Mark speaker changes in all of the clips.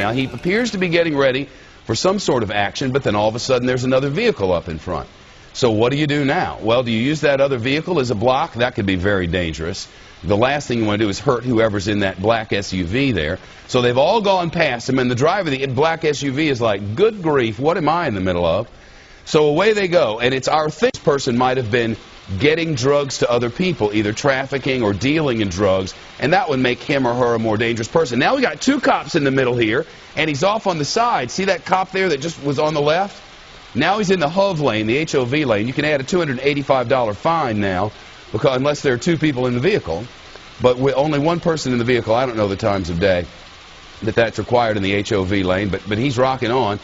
Speaker 1: Now, he appears to be getting ready for some sort of action, but then all of a sudden there's another vehicle up in front. So what do you do now? Well, do you use that other vehicle as a block? That could be very dangerous. The last thing you want to do is hurt whoever's in that black SUV there. So they've all gone past him, and the driver of the black SUV is like, good grief, what am I in the middle of? So away they go, and it's our thing. This person might have been getting drugs to other people, either trafficking or dealing in drugs, and that would make him or her a more dangerous person. Now we got two cops in the middle here, and he's off on the side. See that cop there that just was on the left? Now he's in the HOV lane, the HOV lane. You can add a $285 fine now, because unless there are two people in the vehicle. But with only one person in the vehicle, I don't know the times of day that's required in the HOV lane, but he's rocking on.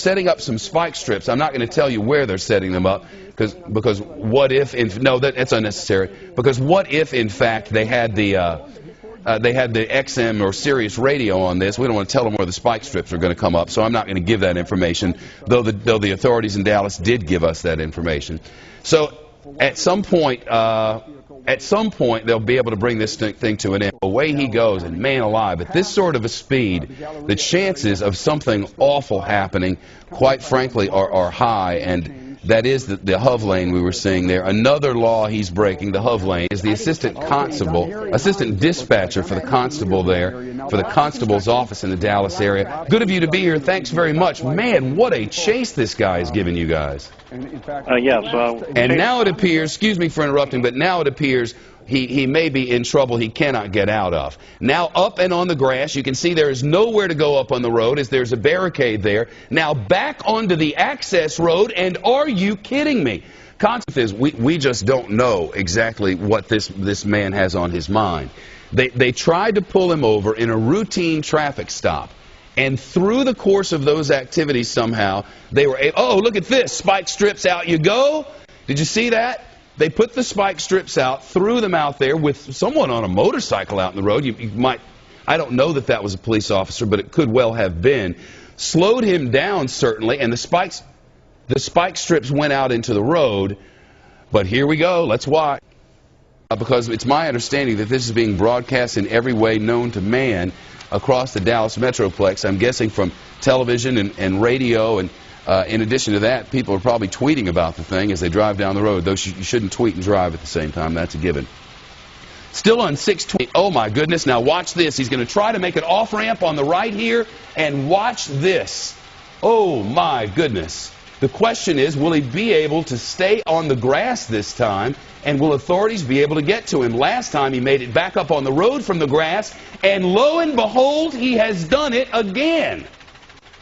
Speaker 1: Setting up some spike strips. I'm not going to tell you where they're setting them up, because what if, no, that's unnecessary, because what if, in fact, they had the XM or Sirius radio on this. We don't want to tell them where the spike strips are going to come up, so I'm not going to give that information, though the authorities in Dallas did give us that information. So at some point they'll be able to bring this thing to an end. Away he goes, and man alive, at this sort of a speed, the chances of something awful happening, quite frankly, are high, and that is the HOV lane we were seeing there. Another law he's breaking, the HOV lane, is the assistant dispatcher for the constable there, for the constable's office in the Dallas area. Good of you to be here. Thanks very much. Man, what a chase this guy is giving you guys.
Speaker 2: Yes.
Speaker 1: And now it appears, excuse me for interrupting, but now it appears he may be in trouble he cannot get out of. Now up and on the grass, you can see there is nowhere to go up on the road as there's a barricade there. Now back onto the access road, and are you kidding me? Concept is we just don't know exactly what this man has on his mind. They tried to pull him over in a routine traffic stop. And through the course of those activities somehow, they were able, oh, look at this, spike strips, out you go. Did you see that? They put the spike strips out, threw them out there with someone on a motorcycle out in the road. You might, I don't know that was a police officer, but it could well have been. Slowed him down, certainly, and the spike strips went out into the road. But here we go, let's watch. Because it's my understanding that this is being broadcast in every way known to man across the Dallas Metroplex. I'm guessing from television and radio, and in addition to that, people are probably tweeting about the thing as they drive down the road, though you shouldn't tweet and drive at the same time. That's a given. Still on 620. Oh, my goodness. Now watch this. He's going to try to make an off-ramp on the right here, and watch this. Oh, my goodness. The question is, will he be able to stay on the grass this time, and will authorities be able to get to him? Last time he made it back up on the road from the grass, and lo and behold, he has done it again.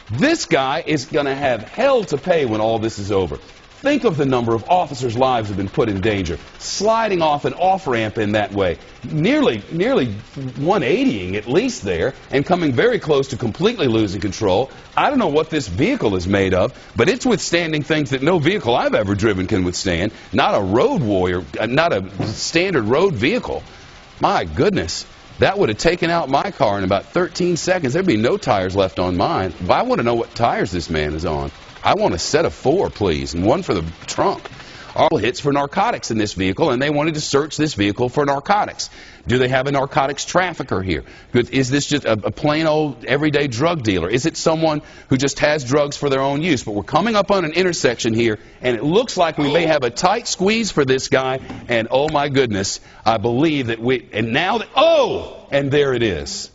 Speaker 1: This guy is going to have hell to pay when all this is over. Think of the number of officers' lives have been put in danger, sliding off an off-ramp in that way, nearly 180ing at least there, and coming very close to completely losing control. I don't know what this vehicle is made of, but it's withstanding things that no vehicle I've ever driven can withstand. Not a road warrior, not a standard road vehicle. My goodness. That would have taken out my car in about 13 seconds. There'd be no tires left on mine. But I want to know what tires this man is on. I want a set of 4, please, and one for the trunk. All hits for narcotics in this vehicle, and they wanted to search this vehicle for narcotics. Do they have a narcotics trafficker here? Is this just a plain old everyday drug dealer? Is it someone who just has drugs for their own use? But we're coming up on an intersection here, and it looks like we may have a tight squeeze for this guy, and oh my goodness, I believe that and now, oh, and there it is.